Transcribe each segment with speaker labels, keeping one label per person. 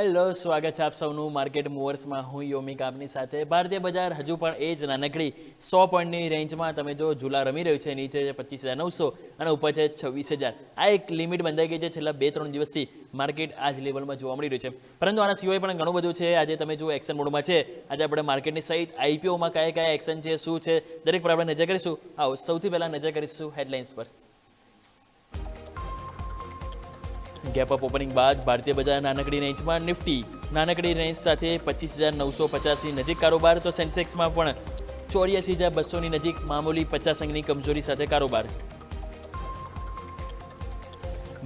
Speaker 1: Hello, સ્વાગત છે આપ સૌનું માર્કેટ મૂવર્સમાં. હું યોમિક આપની સાથે. ભારતીય બજાર હજુ પણ એ જ નાનકડી 100 પોઈન્ટની રેન્જમાં તમે જો ઝૂલા રમી રહ્યું છે. નીચે છે 25,900 અને ઉપર છે 26,000. આ એક લિમિટ બંધાઈ ગઈ છે છેલ્લા 2-3 દિવસથી માર્કેટ આ જ લેવલમાં જોવા મળી રહ્યું છે. પરંતુ આના સિવાય પણ ઘણું બધું છે. આજે તમે જો એક્શન મોડમાં છે. આજે આપણે માર્કેટની સહિત આઈપીઓમાં કયા કયા એક્શન છે, શું છે, દરેક પર આપણે નજર કરીશું. આવો સૌથી પહેલાં નજર કરીશું હેડલાઇન્સ પર. ગેપ અપ ઓપનિંગ બાદ ભારતીય બજાર નાનકડી રેન્જમાં નિફ્ટી નાનકડી રેન્જ સાથે 25,985 નજીક કારોબાર. તો સેન્સેક્સમાં પણ 84,200ની નજીક મામૂલી 50 અંકની કમજોરી સાથે કારોબાર.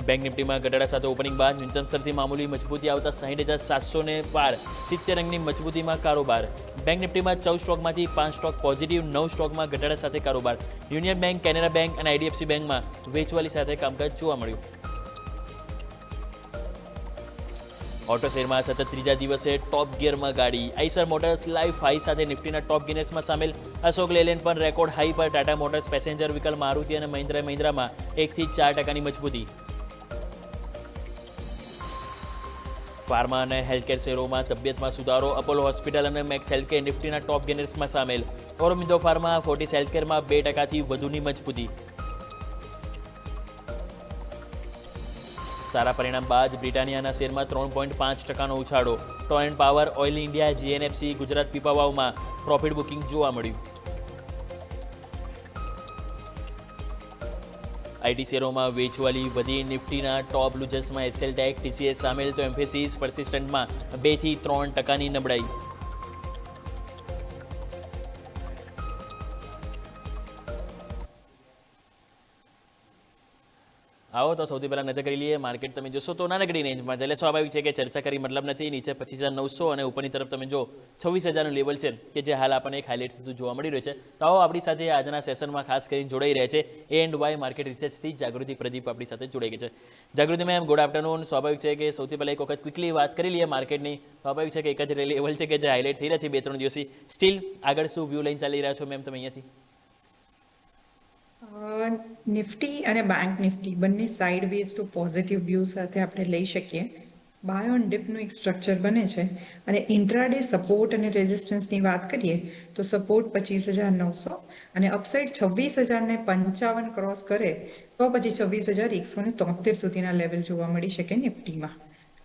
Speaker 1: બેંક નિફ્ટીમાં ઘટાડા સાથે ઓપનિંગ બાદ ન્યૂનતમ સ્તરથી મામૂલી મજબૂતી આવતા 60,700 ને પાર. 70 અંકની મજબૂતીમાં કારોબાર. બેંક નિફ્ટીમાં 14 સ્ટોકમાંથી 5 સ્ટોક પોઝિટિવ, 9 સ્ટોકમાં ઘટાડા સાથે કારોબાર. યુનિયન બેંક, કેનેરા બેંક અને આઈડીએફસી બેંકમાં વેચવાલી સાથે કામકાજ જોવા મળ્યું. ઓટો શેરમાં સતત ત્રીજા દિવસે ટોપ ગિયરમાં ગાડી. આઈસર મોટર્સ લાઈફ હાઈ સાથે નિફ્ટીના ટોપ ગિનેસમાં સામેલ. અશોક લેલેન્ડ પણ રેકોર્ડ હાઈ પર. Tata motors, passenger vehicle, Maruti અને મહિન્દ્રામાં 1 થી 4% મજબૂતી. ફાર્મા અને હેલ્થકેર શેરોમાં તબિયતમાં સુધારો. અપોલો હોસ્પિટલ અને મેક્સ હેલ્થકેર નિફ્ટીના ટોપ ગેનર્સમાં સામેલ. ઓરોમિંદો ફાર્મા, ફોર્ટિસ હેલ્થકેરમાં 2%થી વધુની મજબૂતી. સારા પરિણામ બાદ બ્રિટાનિયાના શેરમાં 3.5%નો ઉછાળો. Torrent Power, oil India, GNFC, Gujarat પીપાવાવમાં પ્રોફિટ બુકિંગ જોવા મળ્યું. આઈટી શેરોમાં વેચવાલી વધી. નિફ્ટીના ટોપ લૂઝર્સમાં એસએલટેક, ટીસીએસ સામેલ. તો એમ્ફેસિસ, પરસિસ્ટન્ટમાં 2 થી 3%ની નબળાઈ. આવો તો સૌથી પહેલાં નજર કરી લઈએ માર્કેટ. તમે જોશો તો નાનકડી રેન્જમાં છે. એટલે સ્વાભાવિક છે કે ચર્ચા કરી મતલબ નથી. નીચે 25,900 અને ઉપરની તરફ તમે જો 26,000નું લેવલ છે કે જે હાલ આપણને એક હાઇલાઇટ થતું જોવા મળી રહ્યું છે. તો આવો આપણી સાથે આજના સેશનમાં ખાસ કરીને જોડાઈ રહ્યા છે A&Y માર્કેટ રિસર્ચથી જાગૃતિ પ્રદીપ આપણી સાથે જોડાઈ ગઈ છે. જાગૃતિ મેમ, ગુડ આફ્ટરનૂન. સ્વાભાવિક છે કે સૌથી પહેલાં એક વખત ક્વિકલી વાત કરી લઈએ માર્કેટની. સ્વાભાવિક છે કે એક જ લેવલ છે કે જે હાઇલાઇટ થઈ રહ્યા છે 2-3 દિવસથી. સ્ટીલ આગળ શું વ્યૂ લઈને ચાલી રહ્યા છો મેમ તમે અહીંયાથી?
Speaker 2: નિફ્ટી અને બેંક નિફ્ટી બંને સાઇડવેઝ ટુ પોઝિટિવ વ્યૂ સાથે આપણે લઈ શકીએ. બાય ઓન ડિપનું એક સ્ટ્રક્ચર બને છે અને ઇન્ટ્રાડે સપોર્ટ અને રેઝિસ્ટન્સની વાત કરીએ તો સપોર્ટ 25,900 અને અપસાઇડ 26,055 ક્રોસ કરે તો પછી 26,173 સુધીના લેવલ જોવા મળી શકે નિફ્ટીમાં.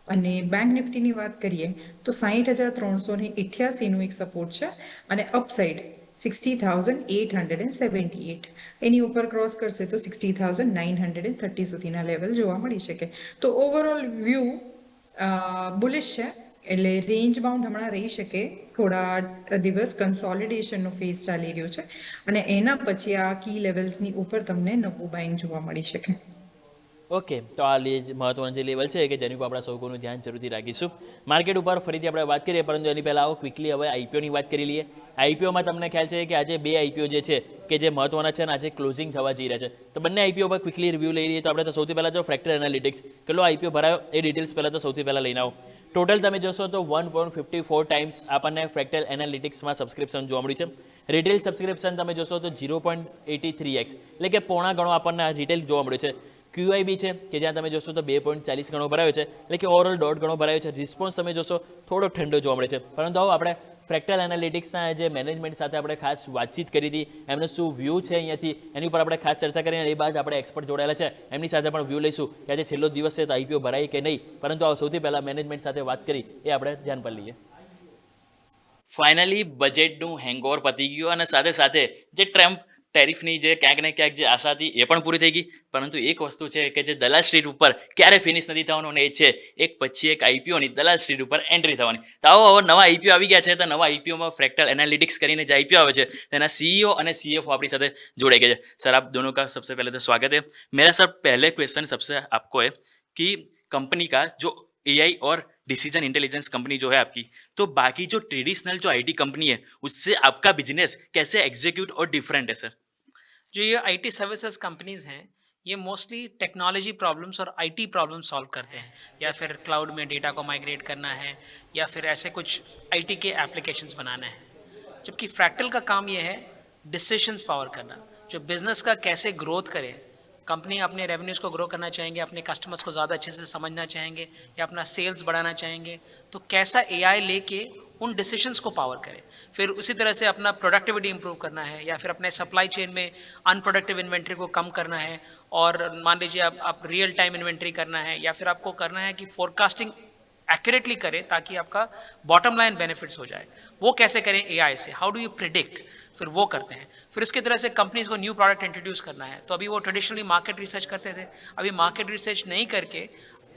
Speaker 2: અને બેંક નિફ્ટીની વાત કરીએ તો 60,388નું એક સપોર્ટ છે અને અપસાઇડ 60,878. એની ઉપર ક્રોસ કરશે તો 60,930 સુધીના લેવલ જોવા મળી શકે. તો ઓવરઓલ વ્યૂ બુલિશ છે. એટલે રેન્જ બાઉન્ડ હમણાં રહી શકે. થોડા દિવસ કન્સોલિડેશનનો ફેઝ ચાલી રહ્યો છે અને એના પછી આ કી લેવલ્સની ઉપર તમને નવું બાઇંગ જોવા મળી શકે.
Speaker 1: ઓકે, તો આ મહત્વનું જે લેવલ છે કે જેની ઉપર આપણે સૌ કોઈનું ધ્યાન જરૂરથી રાખીશું. માર્કેટ ઉપર ફરીથી આપણે વાત કરીએ, પરંતુ એની પહેલાં આવો ક્વિકલી હવે આઈપીઓની વાત કરી લઈએ. આઈપીઓમાં તમને ખ્યાલ છે કે આજે 2 આઈપીઓ જે છે કે જે મહત્વના છે અને આજે ક્લોઝિંગ થવા જઈ રહ્યા છે. તો બંને આઈપીઓ પર ક્વિકલી રિવ્યૂ લઈ લઈએ. તો આપણે તો સૌથી પહેલાં જો ફ્રેક્ટર એનાલિટિક્સ કેટલો આઈપીઓ ભરાયો એ ડિટેલ્સ પહેલાં તો સૌથી પહેલાં લઈને આવો. ટોટલ તમે જોશો તો 1.54 ટાઈમ્સ આપણને ફ્રેક્ટલ એનાલિટિક્સમાં સબસ્ક્રિપ્શન જોવા મળ્યું છે. રિટેલ સબસ્ક્રિપ્શન તમે જોશો તો 0.83x એટલે કે પોણા ગણો આપણને આ રિટેલ જોવા મળ્યું છે. QIB છે કે જ્યાં તમે જોશો તો 2.40 ગણો ભરાયો છે, એટલે કે ઓવરઓલ 1.5 ગણો ભરાયો છે. રિસ્પોન્સ તમે જોશો થોડો ઠંડો જોવા મળે છે. પરંતુ આવો આપણે ફ્રેક્ટલ એનાલિટિક્સના જે મેનેજમેન્ટ સાથે આપણે ખાસ વાતચીત કરી હતી, એમનો શું વ્યૂ છે અહીંયાથી એની ઉપર આપણે ખાસ ચર્ચા કરીને એ બાદ આપણે એક્સપર્ટ જોડાયેલા છે એમની સાથે પણ વ્યૂ લઈશું કે આજે છેલ્લો દિવસ છે તો આઈપીઓ ભરાય કે નહીં. પરંતુ આ સૌથી પહેલાં મેનેજમેન્ટ સાથે વાત કરી એ આપણે ધ્યાન પર લઈએ. ફાઇનલી બજેટનું હેંગઓવર પતી ગયું અને સાથે સાથે જે ટ્રમ્પ ટેરિફની જે ક્યાંક ને ક્યાંક જે આશા હતી એ પણ પૂરી થઈ ગઈ. પરંતુ એક વસ્તુ છે કે જે દલાલ સ્ટ્રીટ ઉપર ક્યારે ફિનિશ નથી થવાનું અને એ છે એક પછી એક આઈપીઓની દલાલ સ્ટ્રીટ ઉપર એન્ટ્રી થવાની. તો આવો હવે નવા આઈપીઓ આવી ગયા છે. તો નવા આઈપીઓમાં ફ્રેક્ટલ એનાલિટિક્સ કરીને જે આઈપીઓ આવે છે તેના સીईओ અને सीएफओ આપણી સાથે જોડાઈ ગયા છે. सर आप दोनों का सबसे पहले तो स्वागत है. मेरा सर पहले क्वेश्चन सबसे आपको है कि कंपनी का जो एआई और डिसीजन इंटेलिजेंस कंपनी जो है आपकी, तो बाकी जो ट्रेडिशनल जो आईटी कंपनी है उससे आपका बिजनेस कैसे एग्जीक्यूट और डिफरेंट है सर?
Speaker 3: जो ये आईटी सर्विसेज कंपनीज हैं, ये मोस्टली टेक्नोलॉजी प्रॉब्लम्स और आईटी प्रॉब्लम सॉल्व करते हैं, या फिर क्लाउड में डेटा को माइग्रेट करना है, या फिर ऐसे कुछ आईटी के एप्लीकेशंस बनाना है. जबकि फ्रैक्टल का काम ये है डिसीशंस पावर करना, जो बिजनेस का कैसे ग्रोथ करे, कंपनी अपने रेवेन्यूज़ को ग्रो करना चाहेंगे, अपने कस्टमर्स को ज़्यादा अच्छे से समझना चाहेंगे या अपना सेल्स बढ़ाना चाहेंगे, तो कैसा एआई लेके उन डिसीजंस को पावर करें। फिर उसी तरह से अपना प्रोडक्टिविटी इंप्रूव करना है या फिर अपने सप्लाई चेन में अनप्रोडक्टिव इन्वेंट्री को कम करना है, और मान लीजिए आप रियल टाइम इन्वेंट्री करना है, या फिर आपको करना है कि फोरकास्टिंग एक्यूरेटली करें ताकि आपका बॉटम लाइन बेनिफिट्स हो जाए। वो कैसे करें एआई से, हाउ डू यू प्रिडिक्ट, फिर वो करते हैं। फिर इसकी तरह से कंपनीज को न्यू प्रोडक्ट इंट्रोड्यूस करना है, तो अभी वो ट्रेडिशनली मार्केट रिसर्च करते थे, अभी मार्केट रिसर्च नहीं करके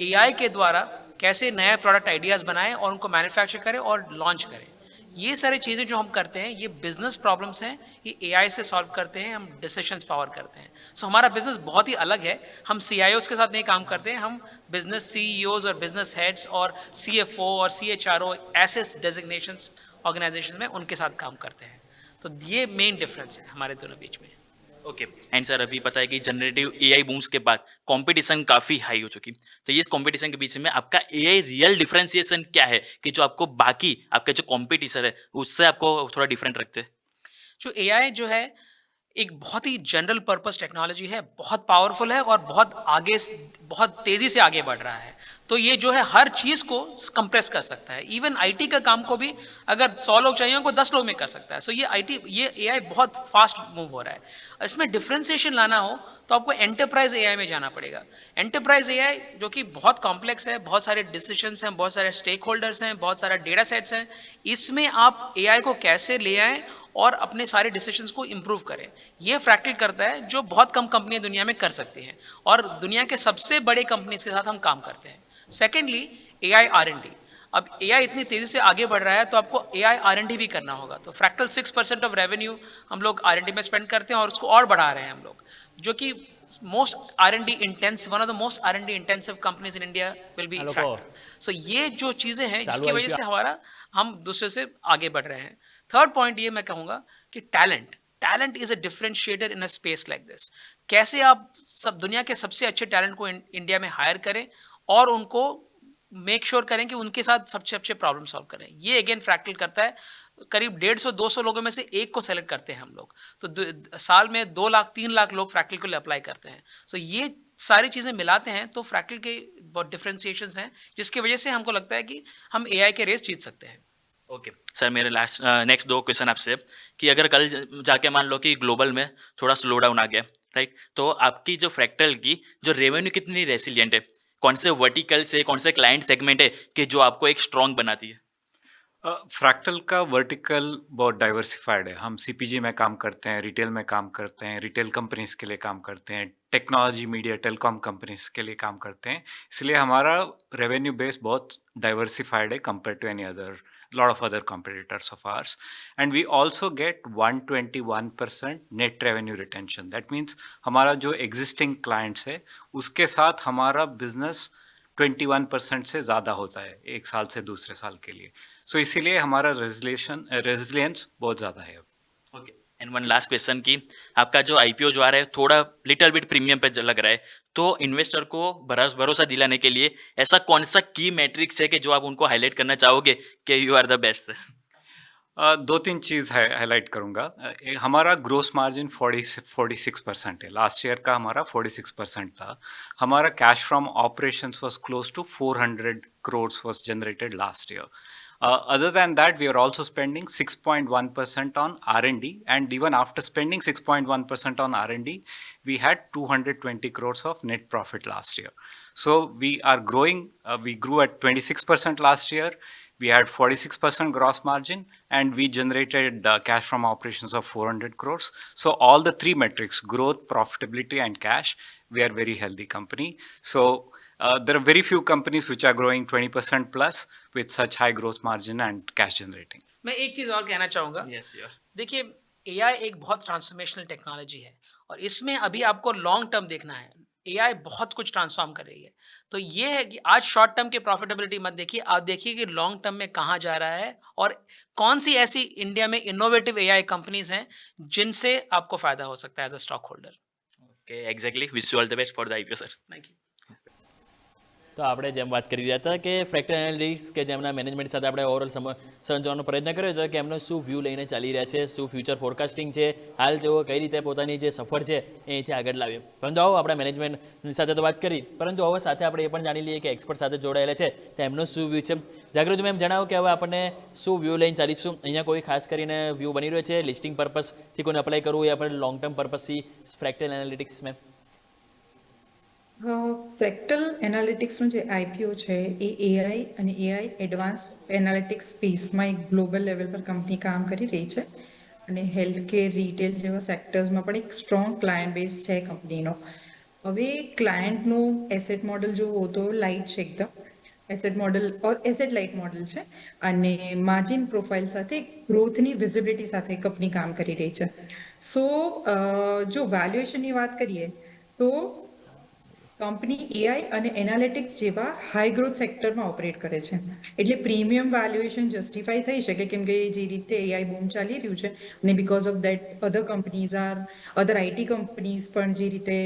Speaker 3: एआई के द्वारा कैसे नए प्रोडक्ट आइडियाज़ बनाएं और उनको मैन्युफैक्चर करें और लॉन्च करें। ये सारी चीज़ें जो हम करते हैं, ये बिजनेस प्रॉब्लम्स हैं, ये एआई से सॉल्व करते हैं, हम डिसीजंस पावर करते हैं। सो हमारा बिजनेस बहुत ही अलग है। हम सीआईओज के साथ नहीं काम करते हैं, हम बिजनेस सीईओज और बिजनेस हेड्स और सीएफओ और सीएचआरओ ऐसे डेजिग्नेशंस ऑर्गेनाइजेशन में उनके साथ काम करते हैं। तो ये मेन डिफरेंस है हमारे दोनों बीच में।
Speaker 1: ओके एंड सर, अभी पता है कि जनरेटिव एआई बूम्स के बाद कंपटीशन काफ़ी हाई हो चुकी, तो ये इस कंपटीशन के बीच में आपका एआई रियल डिफरेंशिएशन क्या है कि जो आपको बाकी आपके जो कॉम्पिटिशन है उससे आपको थोड़ा डिफरेंट रखते हैं?
Speaker 3: जो एआई जो है एक बहुत ही जनरल पर्पस टेक्नोलॉजी है, बहुत पावरफुल है और बहुत तेज़ी से आगे बढ़ रहा है। तो ये जो है हर चीज़ को कंप्रेस कर सकता है। इवन आईटी का काम को भी अगर 100 लोग चाहिए उनको 10 लोग में कर सकता है। सो ये एआई बहुत फास्ट मूव हो रहा है। इसमें डिफरेंशिएशन लाना हो तो आपको एंटरप्राइज एआई में जाना पड़ेगा। एंटरप्राइज एआई जो कि बहुत कॉम्प्लेक्स है, बहुत सारे डिसीजंस हैं, बहुत सारे स्टेक होल्डर्स हैं, बहुत सारा डेटा सेट्स हैं। इसमें आप एआई को कैसे ले आएँ और अपने सारे डिसीजंस को इम्प्रूव करें, ये फ्रैक्टल करता है, जो बहुत कम कंपनियां दुनिया में कर सकती हैं और दुनिया के सबसे बड़े कंपनीज के साथ हम काम करते हैं। Secondly, AI R and D. अब एआई इतनी तेज़ी से आगे बढ़ रहा है तो आपको एआई आर&डी भी करना होगा। तो फ्रैक्टल 6% ऑफ रेवेन्यू हम लोग आर&डी में स्पेंड करते हैं और उसको और बढ़ा रहे हैं हम लोग, जो कि most R and D intensive, one of the most R and D intensive companies in India will be Fractal. So ये जो चीज़ें हैं जिसकी वजह से हम दूसरे से आगे बढ़ रहे हैं। थर्ड पॉइंट ये मैं कहूँगा कि talent is a differentiator in a space like this. कैसे आप सब दुनिया के सबसे अच्छे टैलेंट को इंडिया में हायर करें और उनको मेक श्योर करें कि उनके साथ सबसे अच्छे प्रॉब्लम सॉल्व करें। ये अगेन फ्रैक्टल करता है। करीब 150-200 लोगों में से एक को सेलेक्ट करते हैं हम लोग, तो साल में 2 लाख 3 लाख लोग फ्रैक्टल के लिए अप्लाई करते हैं। सो ये सारी चीज़ें मिलाते हैं तो फ्रैक्टल के बहुत डिफरेंशिएशंस हैं, जिसकी वजह से हमको लगता है कि हम एआई के रेस जीत सकते हैं।
Speaker 1: ओके सर, मेरे नेक्स्ट 2 क्वेश्चन आपसे कि अगर कल जाके मान लो कि ग्लोबल में थोड़ा स्लो डाउन आ गया, राइट, तो आपकी जो फ्रैक्टल की जो रेवेन्यू कितनी रेसिलियंट है, कौन से वर्टिकल से, कौन से क्लाइंट सेगमेंट है कि जो आपको एक स्ट्रॉन्ग बनाती है?
Speaker 4: फ्रैक्टल का वर्टिकल बहुत डाइवर्सिफाइड है। हम सीपीजी में काम करते हैं, रिटेल में काम करते हैं, रिटेल कंपनीज के लिए काम करते हैं, टेक्नोलॉजी मीडिया टेलीकॉम कंपनीज के लिए काम करते हैं। इसलिए हमारा रेवेन्यू बेस बहुत डाइवर्सिफाइड है compare to any other lot of other competitors of ours. And we also get 121% net revenue retention. That means हमारा जो existing clients है उसके साथ हमारा business 21% से ज़्यादा होता है एक साल से दूसरे साल के लिए। So इसीलिए हमारा resilience बहुत ज़्यादा है।
Speaker 1: Okay and one last question कि आपका जो आईपीओ जो आ रहा है थोड़ा लिटिल बिट प्रीमियम पे लग रहा है, तो इन्वेस्टर को भरोसा दिलाने के लिए ऐसा कौन सा की मैट्रिक्स है कि जो आप उनको हाईलाइट करना चाहोगे कि यू आर द बेस्ट?
Speaker 4: 2-3 चीज़ हाईलाइट करूँगा। हमारा ग्रोस मार्जिन 46% है। लास्ट ईयर का हमारा 46% था। हमारा cash from operations was close to 400 crores was generated last year. Other than that, we are also spending 6.1% on R&D, and even after spending 6.1% on R&D, we had 220 crores of net profit last year. So we are growing. We grew at 26% last year. We had 46% gross margin, and we generated cash from operations of 400 crores. So all the three metrics, growth, profitability, and cash, we are very healthy company. So there are very few companies which are growing 20% plus with such high gross margin and cash generating.
Speaker 3: मैं एक चीज़ और कहना चाहूँगा।
Speaker 1: Yes your.
Speaker 3: देखिए, AI एक बहुत transformational technology है और इसमें अभी आपको लॉन्ग टर्म देखना है। एआई बहुत कुछ ट्रांसफॉर्म कर रही है। तो ये है कि आज शॉर्ट टर्म की प्रॉफिटेबिलिटी मत देखिए, आप देखिए कि लॉन्ग टर्म में कहाँ जा रहा है और कौन सी ऐसी इंडिया में इनोवेटिव एआई कंपनीज हैं जिनसे आपको फायदा हो सकता है as a stockholder.
Speaker 1: Okay exactly, wish you all the best for the IPO sir.
Speaker 3: Thank you.
Speaker 1: તો આપણે જેમ વાત કરી રહ્યા હતા કે ફ્રેક્ટર એનાલિટિક્સ કે જેમના મેનેજમેન્ટ સાથે આપણે ઓવરઓલ સમજવાનો પ્રયત્ન કર્યો હતો કે એમનો શું વ્યૂ લઈને ચાલી રહ્યા છે, શું ફ્યુચર ફોરકાસ્ટિંગ છે, હાલ તેઓ કઈ રીતે પોતાની જે સફર છે એ અહીંથી આગળ લાવીએ. પરંતુ આવો આપણે મેનેજમેન્ટ સાથે તો વાત કરી, પરંતુ હવે સાથે આપણે એ પણ જાણી લઈએ કે એક્સપર્ટ સાથે જોડાયેલા છે તો એમનો શું વ્યૂ છે. જાગૃતિ મેમ જણાવો કે હવે આપણને શું વ્યૂ લઈને ચાલીશું. અહીંયા કોઈ ખાસ કરીને વ્યૂ બની રહ્યો છે લિસ્ટિંગ પર્પઝથી કોઈને અપ્લાય કરવું યા આપણે લોંગ ટર્મ પર્પઝથી ફ્રેક્ટર એનાલિટિક્સ મેમ?
Speaker 2: ફ્રેક્ટલ એનાલિટિક્સનું જે આઈપીઓ છે એ એઆઈ અને એઆઈ એડવાન્સ એનાલિટિક્સ સ્પેસમાં એક ગ્લોબલ લેવલ પર કંપની કામ કરી રહી છે અને હેલ્થ કેર, રિટેલ જેવા સેક્ટર્સમાં પણ એક સ્ટ્રોંગ ક્લાયન્ટ બેઝ છે કંપનીનો. હવે ક્લાયન્ટનું એસેટ મોડલ જોવો તો લાઇટ છે એકદમ. Asset model asset light model છે અને માર્જિન પ્રોફાઇલ સાથે ગ્રોથની વિઝિબિલિટી સાથે કંપની કામ કરી રહી છે. સો જો વેલ્યુએશનની વાત કરીએ તો કંપની એઆઈ અને એનાલિટિક્સ જેવા હાઈ ગ્રોથ સેક્ટરમાં ઓપરેટ કરે છે, એટલે પ્રીમિયમ વેલ્યુએશન જસ્ટિફાઈ થઈ શકે કેમ કે જે રીતે એઆઈ બૂમ ચાલી રહ્યું છે અને because of that other IT companies પણ જે રીતે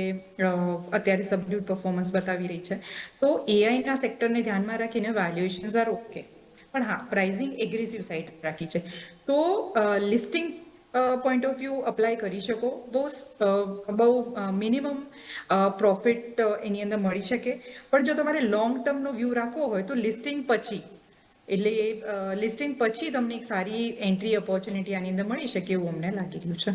Speaker 2: અત્યારે સબડ્યુડ પરફોર્મન્સ બતાવી રહી છે, તો એઆઈના સેક્ટરને ધ્યાનમાં રાખીને વેલ્યુએશન્સ આર ઓકે. પણ હા, પ્રાઇઝિંગ એગ્રેસિવ સાઇડ રાખી છે. તો listing point of view apply કરી શકો, બહુ મિનિમમ પ્રોફિટ એની અંદર મળી શકે. પણ જો તમારે લોંગ ટર્મનો વ્યૂ રાખવો હોય તો લિસ્ટિંગ પછી તમને એક સારી એન્ટ્રી ઓપોર્ચ્યુનિટી આની અંદર મળી શકે એવું અમને લાગી રહ્યું છે.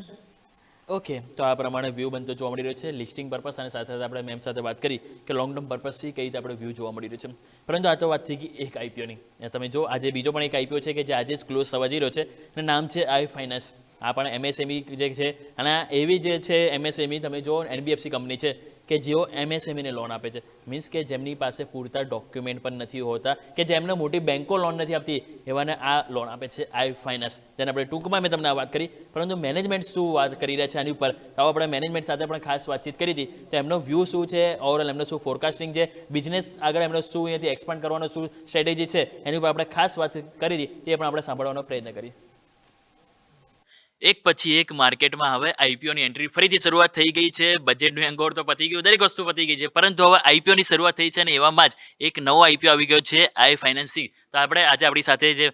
Speaker 1: ઓકે, તો આ પ્રમાણે વ્યૂ બનતો જોવા મળી રહ્યો છે લિસ્ટિંગ પર્પસ, અને સાથે સાથે આપણે મેમ સાથે વાત કરી કે લોંગ ટર્મ પર્પસથી કઈ રીતે આપણે વ્યૂ જોવા મળી રહ્યું છે. પરંતુ આ તો વાત થઈ ગઈ એક આઈપીઓની. તમે જો આજે બીજો પણ એક આઈપીઓ છે કે જે આજે જ ક્લોઝ થવા જઈ રહ્યો છે અને નામ છે આઈ ફાઇનાન્સ. આ પણ એમએસએમઈ જે છે અને એવી જે છે એમએસએમઈ તમે જો એનબીએફસી કંપની છે કે જેઓ એમએસએમઈને લોન આપે છે. મીન્સ કે જેમની પાસે પૂરતા ડોક્યુમેન્ટ પણ નથી હોતા, કે જેમને મોટી બેન્કો લોન નથી આપતી, એવાને આ લોન આપે છે આઈ ફાઇનાન્સ, જેને આપણે ટૂંકમાં મેં તમને આ વાત કરી. પરંતુ મેનેજમેન્ટ શું વાત કરી રહ્યા છે આની ઉપર, તો આપણે મેનેજમેન્ટ સાથે પણ ખાસ વાતચીત કરી હતી. તો એમનો વ્યૂ શું છે, ઓવરઓલ એમનો શું ફોરકાસ્ટિંગ છે, બિઝનેસ આગળ એમનો શું અહીંયાથી એક્સપાન્ડ કરવાનો શું સ્ટ્રેટેજી છે, એની ઉપર આપણે ખાસ વાત કરી હતી. તે પણ આપણે સાંભળવાનો પ્રયત્ન કરીએ. એક પછી એક માર્કેટમાં હવે આઈપીઓની એન્ટ્રી ફરીથી શરૂઆત થઈ ગઈ છે. બજેટનું હેંગઓવર તો પતી ગયું, દરેક વસ્તુ પતી ગઈ છે, પરંતુ હવે આઈપીઓની શરૂઆત થઈ છે અને એવામાં જ એક નવો આઈપીઓ આવી ગયો છે આઈ ફાઇનાન્સિંગ. તો આપણે આજે આપણી સાથે જે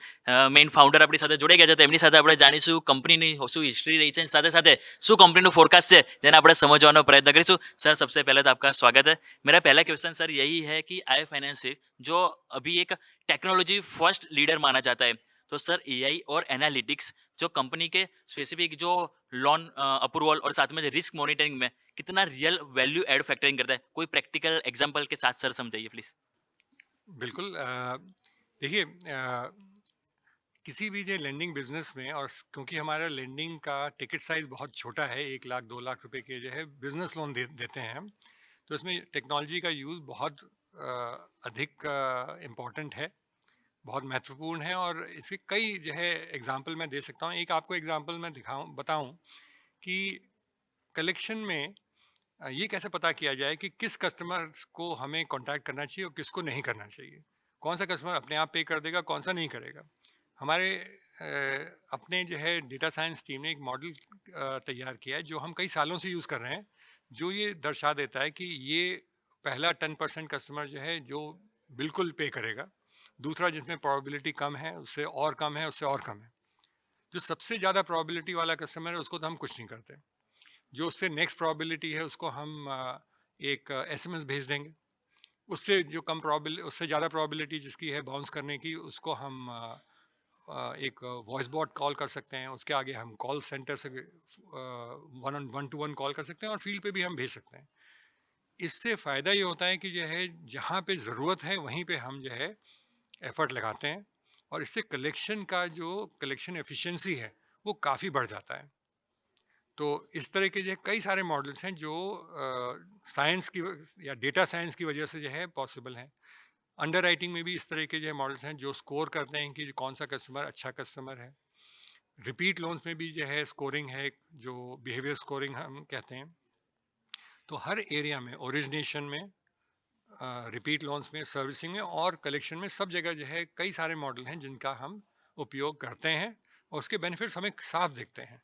Speaker 1: મેઇન ફાઉન્ડર આપણી સાથે જોડાઈ ગયા છે, તો એમની સાથે આપણે જાણીશું કંપનીની શું હિસ્ટ્રી રહી છે અને સાથે સાથે શું કંપનીનું ફોરકાસ્ટ છે જેને આપણે समझવાનો प्रयत्न કરીશું. सर, सबसे पहले तो आपका स्वागत है. मेरा पहला क्वेश्चन सर यही है कि आई फाइनेंसिंग जो अभी एक टेक्नोलॉजी फर्स्ट लीडर माना जाता है, तो सर एआई और एनालिटिक्स जो कंपनी के स्पेसिफिक जो लोन अप्रूवल और साथ में रिस्क मॉनिटरिंग में कितना रियल वैल्यू एड फैक्टरिंग करता है, कोई प्रैक्टिकल एग्जांपल के साथ सर समझाइए प्लीज.
Speaker 5: बिल्कुल। देखिए, किसी भी जो लेंडिंग बिजनेस में, और क्योंकि हमारा लेंडिंग का टिकट साइज बहुत छोटा है, 1 लाख 2 लाख रुपए के जो है बिजनेस लोन देते हैं हम, तो इसमें टेक्नोलॉजी का यूज़ बहुत अधिक इम्पॉर्टेंट है, बहुत महत्वपूर्ण है। और इसके कई जो है एग्जांपल मैं दे सकता हूँ। एक आपको एग्जांपल मैं बताऊँ कि कलेक्शन में ये कैसे पता किया जाए कि किस कस्टमर को हमें कांटेक्ट करना चाहिए और किसको नहीं करना चाहिए, कौन सा कस्टमर अपने आप पे कर देगा, कौन सा नहीं करेगा। हमारे अपने जो है डेटा साइंस टीम ने एक मॉडल तैयार किया है जो हम कई सालों से यूज़ कर रहे हैं, जो ये दर्शा देता है कि ये पहला 10% कस्टमर जो है जो बिल्कुल पे करेगा, दूसरा जिसमें प्रोबेबिलिटी कम है, उससे और कम है, उससे और कम है, जो सबसे ज़्यादा प्रोबेबिलिटी वाला कस्टमर है उसको तो हम कुछ नहीं करते, जो उससे नेक्स्ट प्रोबेबिलिटी है उसको हम एक एसएमएस भेज देंगे, उससे जो कम उससे ज़्यादा प्रोबेबिलिटी जिसकी है बाउंस करने की, उसको हम एक वॉइस बॉट कॉल कर सकते हैं, उसके आगे हम कॉल सेंटर से 1-to-1 कॉल कर सकते हैं और फील्ड पे भी हम भेज सकते हैं। इससे फ़ायदा ये होता है कि जो है जहाँ पे ज़रूरत है वहीं पे हम जो है एफर्ट लगाते हैं, और इससे कलेक्शन एफिशिएंसी है वो काफ़ी बढ़ जाता है। तो इस तरह के जो कई सारे मॉडल्स हैं जो साइंस की या डेटा साइंस की वजह से जो है पॉसिबल हैं। अंडर राइटिंग में भी इस तरह के जो मॉडल्स हैं जो स्कोर करते हैं कि कौन सा कस्टमर अच्छा कस्टमर है। रिपीट लोन्स में भी जो है स्कोरिंग है, जो बिहेवियर स्कोरिंग हम कहते हैं। तो हर एरिया में, ओरिजिनेशन में, रिपीट लोन्स में, सर्विसिंग में और कलेक्शन में, सब जगह जो है कई सारे मॉडल हैं जिनका हम उपयोग करते हैं और उसके बेनिफिट्स हमें साफ दिखते हैं।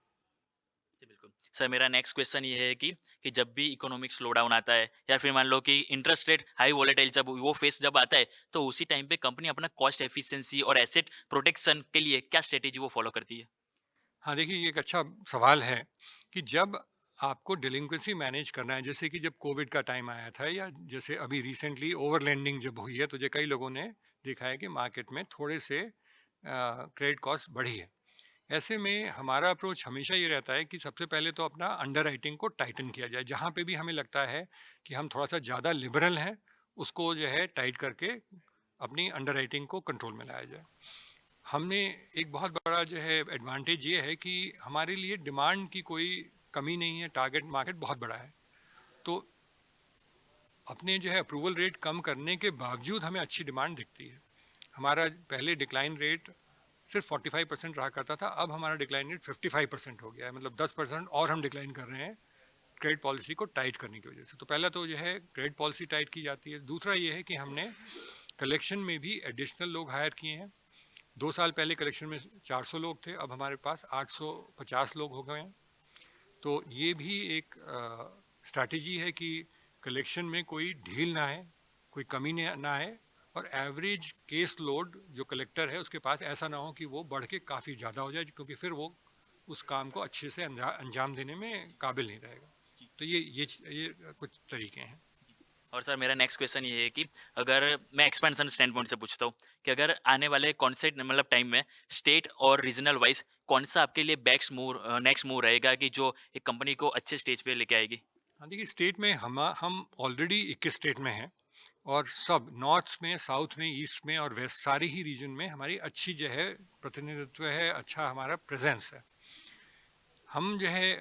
Speaker 1: जी, बिल्कुल। सर मेरा नेक्स्ट क्वेश्चन ये है कि जब भी इकोनॉमिक स्लो डाउन आता है या फिर मान लो कि इंटरेस्ट रेट हाई वोलेटाइल जब वो फेस जब आता है, तो उसी टाइम पे कंपनी अपना कॉस्ट एफिशिएंसी और एसेट प्रोटेक्शन के लिए क्या स्ट्रेटेजी वो फॉलो करती है?
Speaker 5: हाँ, देखिए ये एक अच्छा सवाल है कि जब आपको डेलिंक्वेंसी मैनेज करना है, जैसे कि जब कोविड का टाइम आया था या जैसे अभी रिसेंटली ओवर लेंडिंग जब हुई है, तो जो कई लोगों ने देखा है कि मार्केट में थोड़े से क्रेडिट कॉस्ट बढ़ी है। ऐसे में हमारा अप्रोच हमेशा ये रहता है कि सबसे पहले तो अपना अंडरराइटिंग को टाइटन किया जाए। जहाँ पे भी हमें लगता है कि हम थोड़ा सा ज़्यादा लिबरल हैं, उसको जो है टाइट करके अपनी अंडरराइटिंग को कंट्रोल में लाया जाए। हमने एक बहुत बड़ा जो है एडवांटेज ये है कि हमारे लिए डिमांड की कोई कमी नहीं है, टारगेट मार्केट बहुत बड़ा है। तो अपने जो है अप्रूवल रेट कम करने के बावजूद हमें अच्छी डिमांड दिखती है। हमारा पहले डिक्लाइन रेट सिर्फ 45% रहा करता था, अब हमारा डिक्लाइन रेट 55% हो गया है, मतलब 10% और हम डिक्लाइन कर रहे हैं क्रेडिट पॉलिसी को टाइट करने की वजह से। तो पहला तो जो है क्रेडिट पॉलिसी टाइट की जाती है। दूसरा ये है कि हमने कलेक्शन में भी एडिशनल लोग हायर किए हैं। 2 साल पहले कलेक्शन में 400 लोग थे, अब हमारे पास 850 लोग हो गए हैं। तो ये भी एक स्ट्रैटेजी है कि कलेक्शन में कोई ढील ना है, कोई कमी ना है, और एवरेज केस लोड जो कलेक्टर है उसके पास ऐसा ना हो कि वो बढ़ के काफ़ी ज़्यादा हो जाए, क्योंकि फिर वो उस काम को अच्छे से अंजाम देने में काबिल नहीं रहेगा। तो ये कुछ तरीके हैं।
Speaker 1: और सर मेरा नेक्स्ट क्वेश्चन ये है कि अगर मैं एक्सपेंशन स्टैंड पॉइंट से पूछता हूँ कि अगर आने वाले कॉन्सेप्ट मतलब टाइम में स्टेट और रीजनल वाइज कौन सा आपके लिए नेक्स्ट मूव रहेगा कि जो एक कंपनी को अच्छे स्टेज पे लेके आएगी?
Speaker 5: हाँ, देखिए स्टेट में हम ऑलरेडी 21 स्टेट में हैं, और सब नॉर्थ में, साउथ में, ईस्ट में और वेस्ट सारे ही रीजन में हमारी अच्छी जो है प्रतिनिधित्व है, अच्छा हमारा प्रेजेंस है। हम जो है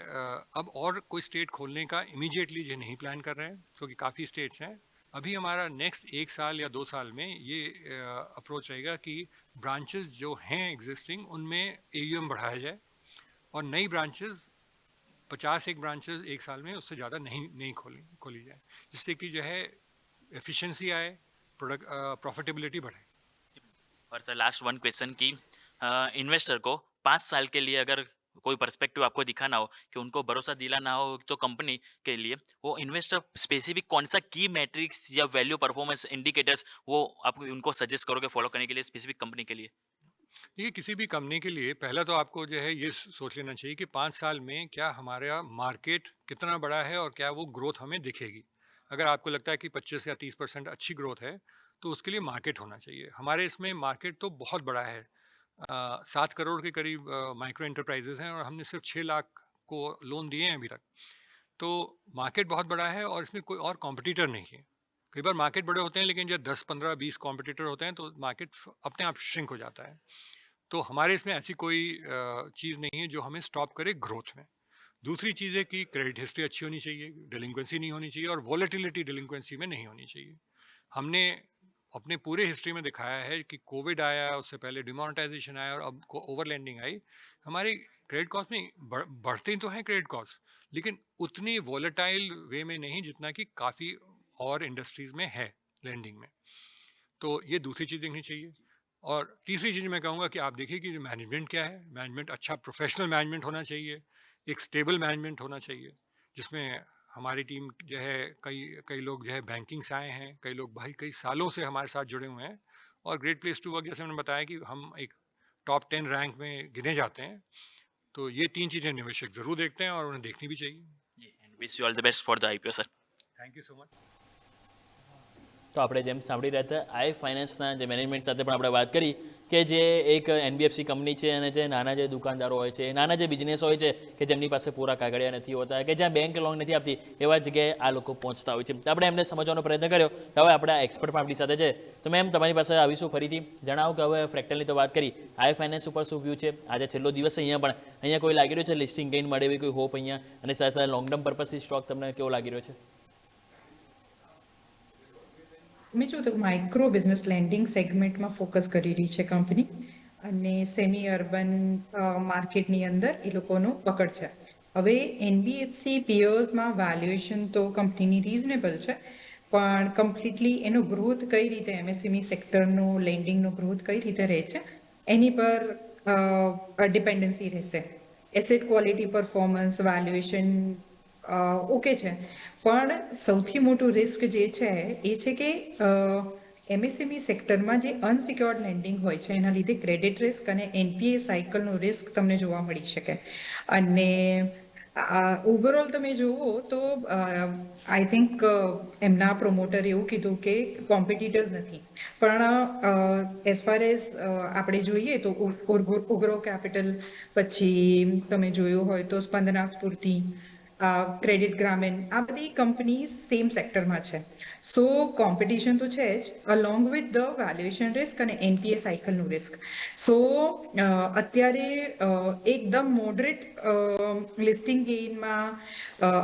Speaker 5: अब और कोई स्टेट खोलने का इमीडिएटली जो नहीं प्लान कर रहे हैं, क्योंकि काफ़ी स्टेट्स हैं। अभी हमारा नेक्स्ट 1 साल या 2 साल में ये अप्रोच रहेगा कि ब्रांचेस जो हैं एग्जिस्टिंग उनमें एयूएम बढ़ाया जाए, और नई ब्रांचेस 51 ब्रांचेस 1 साल में उससे ज़्यादा नहीं खोली जाए, जिससे कि जो है एफिशिएंसी आए, प्रोडक्ट प्रॉफिटेबिलिटी बढ़े।
Speaker 1: और सर लास्ट वन क्वेश्चन की इन्वेस्टर को 5 साल के लिए अगर कोई पर्सपेक्टिव आपको दिखाना हो कि उनको भरोसा दिलाना हो तो कंपनी के लिए वो इन्वेस्टर स्पेसिफिक कौन सा की मैट्रिक्स या वैल्यू परफॉर्मेंस इंडिकेटर्स वो आप उनको सजेस्ट करोगे फॉलो करने के लिए स्पेसिफिक कंपनी के लिए?
Speaker 5: देखिए किसी भी कंपनी के लिए पहला तो आपको जो है ये सोच लेना चाहिए कि 5 साल में क्या हमारा मार्केट कितना बड़ा है और क्या वो ग्रोथ हमें दिखेगी। अगर आपको लगता है कि 25 या 30% अच्छी ग्रोथ है, तो उसके लिए मार्केट होना चाहिए। हमारे इसमें मार्केट तो बहुत बड़ा है, 7 करोड़ के करीब माइक्रो एंटरप्राइजेज हैं, और हमने सिर्फ 6 लाख को लोन दिए हैं अभी तक। तो मार्केट बहुत बड़ा है और इसमें कोई और कॉम्पिटिटर नहीं है। कई बार मार्केट बड़े होते हैं, लेकिन जब 10, 15, 20 कॉम्पिटिटर होते हैं तो मार्केट अपने आप श्रिंक हो जाता है। तो हमारे इसमें ऐसी कोई चीज़ नहीं है जो हमें स्टॉप करे ग्रोथ में। दूसरी चीज़ है कि क्रेडिट हिस्ट्री अच्छी होनी चाहिए, डेलिंक्वेंसी नहीं होनी चाहिए, और वॉलेटिलिटी डेलिंक्वेंसी में नहीं होनी चाहिए। हमने अपने पूरे हिस्ट्री में दिखाया है कि कोविड आया, उससे पहले डिमोनेटाइजेशन आया, और अब ओवर लेंडिंग आई। हमारी क्रेडिट कॉस्ट में बढ़ते तो हैं क्रेडिट कॉस्ट, लेकिन उतनी वॉलेटाइल वे में नहीं जितना कि काफ़ी और इंडस्ट्रीज़ में है लेंडिंग में। तो ये दूसरी चीज़ देखनी चाहिए। और तीसरी चीज़ मैं कहूँगा कि आप देखिए कि मैनेजमेंट क्या है। मैनेजमेंट अच्छा प्रोफेशनल मैनेजमेंट होना चाहिए, एक स्टेबल मैनेजमेंट होना चाहिए, जिसमें हमारी टीम जो है कई कई लोग जो है बैंकिंग से आए हैं, कई लोग भाई कई सालों से हमारे साथ जुड़े हुए हैं, और ग्रेट प्लेस टू वर्क जैसे मैंने बताया कि हम एक टॉप 10 रैंक में गिने जाते हैं। तो ये 3 चीज़ें निवेशक ज़रूर देखते हैं और उन्हें देखनी भी चाहिए।
Speaker 1: जी, and wish you all the best for the IPO sir.
Speaker 5: Thank you so much.
Speaker 1: તો આપણે જેમ સાંભળી રહ્યા હતા આઈ ફાઇનાન્સના જે મેનેજમેન્ટ સાથે પણ આપણે વાત કરી કે જે એક એનબીએફસી કંપની છે અને જે નાના જે દુકાનદારો હોય છે, નાના જે બિઝનેસ હોય છે કે જેમની પાસે પૂરા કાગળિયા નથી હોતા, કે જ્યાં બેંક લોન નથી આપતી, એવા જગ્યાએ આ લોકો પહોંચતા હોય છે. તો આપણે એમને સમજવાનો પ્રયત્ન કર્યો. તો હવે આપણા એક્સપર્ટ પણ આપણી સાથે છે. તો મેમ તમારી પાસે આવીશું ફરીથી. જણાવો કે હવે ફ્રેક્ટલની તો વાત કરી, આઈ ફાઇનાન્સ ઉપર શું વ્યૂ છે? આજે છેલ્લો દિવસ અહીંયા પણ અહીંયા કોઈ લાગી રહ્યો છે લિસ્ટિંગ ગેઇન મળે એવી કોઈ હોપ અહીંયા, અને સાથે સાથે લોંગ ટર્મ પર્પઝથી સ્ટોક તમને કેવો લાગી રહ્યો છે?
Speaker 2: મેં જો તો માઇક્રો બિઝનેસ લેન્ડિંગ સેગમેન્ટમાં ફોકસ કરી રહી છે કંપની, અને સેમી અર્બન માર્કેટની અંદર એ લોકોનું પકડ છે. હવે એનબીએફસી પિયર્સમાં વેલ્યુએશન તો કંપનીની રીઝનેબલ છે, પણ કમ્પ્લીટલી એનો ગ્રોથ કઈ રીતે, એમએસએમઈ સેક્ટરનું લેન્ડિંગનો ગ્રોથ કઈ રીતે રહે છે એની પર ડિપેન્ડન્સી રહેશે. Asset quality performance valuation okay છે, પણ સૌથી મોટું રિસ્ક જે છે એ છે કે એમએસએમઈ સેક્ટરમાં જે અનસિક્યોર્ડ લેન્ડિંગ હોય છે એના લીધે ક્રેડિટ રિસ્ક અને એનપીએ સાયકલનો રિસ્ક તમને જોવા મળી શકે. અને ઓવરઓલ તમે જુઓ તો આઈ થિંક એમના પ્રોમોટરે એવું કીધું કે કોમ્પિટિટર્સ નથી, પણ એઝ ફાર એઝ આપણે જોઈએ તો ઉગ્રો કેપિટલ, પછી તમે જોયું હોય તો સ્પંદના સ્ફૂર્તિ, ક્રેડિટ ગ્રામીણ, આ બધી કંપની સેમ સેક્ટરમાં છે. સો કોમ્પિટિશન તો છે જ, along with the valuation risk અને એનપીએ સાયકલનું રિસ્ક. સો અત્યારે એકદમ મોડરેટ લિસ્ટિંગ ગેઇનમાં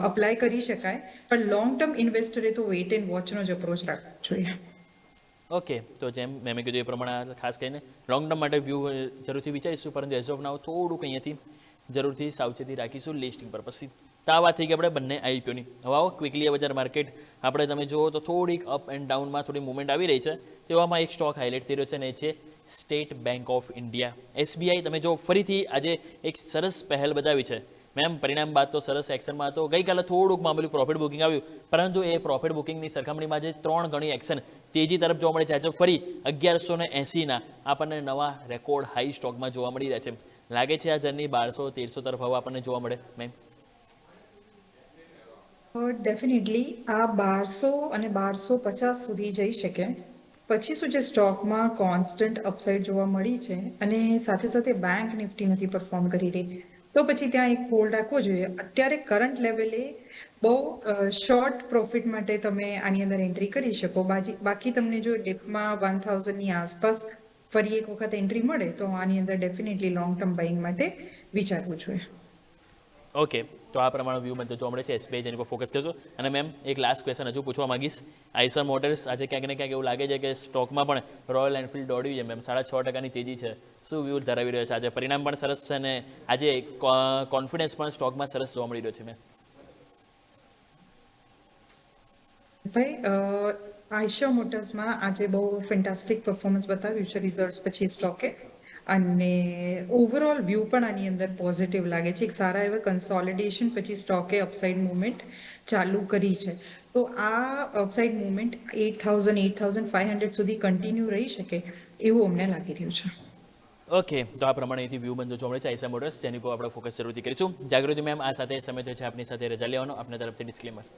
Speaker 2: અપ્લાય કરી શકાય, પણ લોંગ ટર્મ ઇન્વેસ્ટરે તો વેઇટ એન્ડ વોચનો જ અપ્રોચ રાખવો જોઈએ.
Speaker 1: ઓકે, તો જેમ મેં કીધું એ પ્રમાણે ખાસ કરીને લોંગ ટર્મ માટે વ્યૂ જરૂરથી વિચારીશું, પરંતુ એઝ ઓફ નાઉ થોડુંક અહીંયાથી જરૂરથી સાવચેતી રાખીશું લિસ્ટિંગ પર્પઝથી. તો આ વાત થઈ ગઈ આપણે બંને આઈપીઓની. હવે આવો ક્વિકલી બજાર માર્કેટ આપણે તમે જુઓ તો થોડીક અપ એન્ડ ડાઉનમાં થોડી મુવમેન્ટ આવી રહી છે. તેવામાં એક સ્ટોક હાઇલાઇટ થઈ રહ્યો છે અને એ છે state bank of India, SBI. તમે જો ફરીથી આજે એક સરસ પહેલ બતાવી છે મેમ. પરિણામ બાદ તો સરસ એક્શનમાં હતો. ગઈકાલે થોડુંક મામૂલી પ્રોફિટ બુકિંગ આવ્યું, પરંતુ એ પ્રોફિટ બુકિંગની સરખામણીમાં જે 3 ગણી એક્શન તેજી તરફ જોવા મળે છે. આજે ફરી 1180ના આપણને નવા રેકોર્ડ હાઈ સ્ટોકમાં જોવા મળી રહ્યા છે. લાગે છે આ જર્ની 1200-1300 તરફ હવે આપણને જોવા મળે મેમ?
Speaker 2: ડેફિનેટલી આ 1200 અને 1250 સુધી જઈ શકે. પછી શું છે, સ્ટોકમાં કોન્સ્ટન્ટ અપસાઇડ જોવા મળી છે અને સાથે સાથે બેંક નિફ્ટી નથી પરફોર્મ કરી રહી, તો પછી ત્યાં એક હોલ્ડ રાખવો જોઈએ. અત્યારે કરંટ લેવલે બહુ શોર્ટ પ્રોફિટ માટે તમે આની અંદર એન્ટ્રી કરી શકો. બાકી તમને જો ડિપમાં 1000ની આસપાસ ફરી એક વખત એન્ટ્રી મળે તો આની અંદર ડેફિનેટલી લોંગ ટર્મ બાઇંગ માટે વિચારવું જોઈએ.
Speaker 1: ઓકે, તો આ પ્રમાણે વ્યૂ મને જોવા મળે છે. એસબીઆઈ જેની પર ફોકસ કરજો. અને મેમ એક લાસ્ટ ક્વેશ્ચન હજુ પૂછવા માંગીશ. આઈસર મોટર્સ આજે ક્યાંક ને ક્યાંક એવું લાગે છે કે સ્ટોકમાં પણ રોયલ એનફિલ્ડ દોડ્યું છે મેમ. 6.5% તેજી છે. શું વ્યૂ ધરાવી રહ્યો છે? આજે પરિણામ પણ સરસ છે અને આજે કોન્ફિડન્સ પણ સ્ટોકમાં સરસ જોવા મળી રહ્યો છે મેમ.
Speaker 2: ભાઈ આઈશર મોટર્સમાં આજે બહુ ફેન્ટાસ્ટિક પરફોર્મન્સ બતાવ્યું છે રિઝલ્ટ્સ પછી સ્ટોકે, અને ઓવરઓલ વ્યૂ પણ આની અંદર પોઝિટિવ લાગે છે. એક સારા એવા કન્સોલિડેશન પછી સ્ટોકે અપસાઇડ મુવમેન્ટ ચાલુ કરી છે. તો આ અપસાઇડ મુવમેન્ટ 8000-8500 સુધી કન્ટિન્યુ રહી શકે એવું અમને લાગી રહ્યું છે.
Speaker 1: ઓકે, તો આ પ્રમાણે અહીંથી વ્યૂ બંધ જોવા મળે છે આઈસર મોટર્સ, જેની પર આપણે ફોકસ જરૂરથી કરીશું. જાગૃતિ મેમ, આ સાથે સમય થયો છે આપની સાથે રજા લેવાનો. આપની તરફથી ડિસ્ક્લેમર.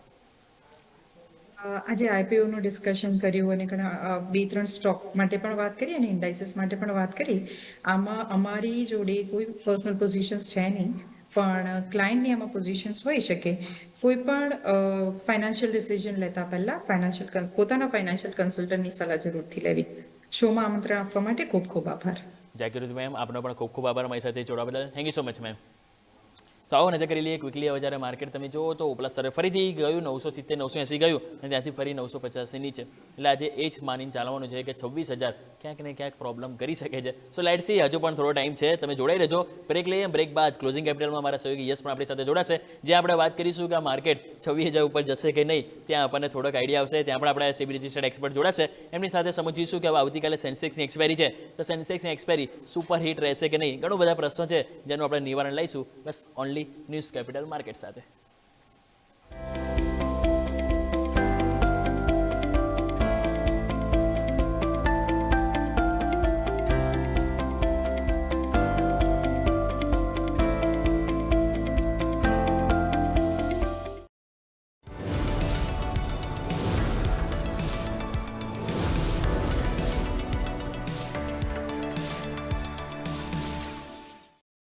Speaker 2: આજે આઈપીઓનું ડિસ્કશન કર્યું અને ઘણા 2-3 સ્ટોક માટે પણ વાત કરી અને ઇન્ડાઇસીસ માટે પણ વાત કરી. આમાં અમારી જોડે કોઈ પર્સનલ પોઝિશન્સ છે નહીં, પણ ક્લાયન્ટની આમાં પોઝિશન્સ હોઈ શકે. કોઈ પણ ફાઇનાન્શિયલ ડિસિઝન લેતા પહેલા પોતાના ફાઇનાન્શિયલ કન્સલ્ટન્ટની સલાહ જરૂરથી લેવી. શોમાં આમંત્રણ આપવા માટે ખૂબ ખૂબ આભાર.
Speaker 1: જાગૃતિ મેમ, આપનો પણ ખૂબ ખૂબ આભાર મારી સાથે જોડાવા બદલ. Thank you so much ma'am. તો આવો નજર કરી લઈએ ક્વિકલી. હવે જ્યારે માર્કેટ તમે જુઓ તો ઉપલા સ્તરે ફરીથી ગયું 970-980 ગયું અને ત્યાંથી ફરી 950ની નીચે. એટલે આજે એ જ માનીને ચાલવાનું છે કે 26,000 ક્યાંક ને ક્યાંક પ્રોબ્લેમ કરી શકે છે. સો લેટ્સ સી, હજુ પણ થોડો ટાઈમ છે. તમે જોડાઈ રહેજો. બ્રેક લઈએ. બ્રેક બાદ ક્લોઝિંગ કેપિટલમાં મારા સહયોગી યસ પણ આપણી સાથે જોડાશે, જે આપણે વાત કરીશું કે આ માર્કેટ 26,000 ઉપર જશે કે નહીં. ત્યાં આપણને થોડોક આઈડિયા આવશે. ત્યાં પણ આપણે સેબી રજિસ્ટર્ડ એક્સપર્ટ જોડાશે. એમની સાથે સમજીશું કે હવે આવતીકાલે સેન્સેક્સની એક્સપાયરી છે, તો સેન્સેક્સની એક્સપાયરી સુપર હિટ રહેશે કે નહીં. ઘણું બધા પ્રશ્નો છે જેનું આપણે નિવારણ લઈશું બસ ઓનલી ન્યૂઝ કેપિટલ માર્કેટ સાથે.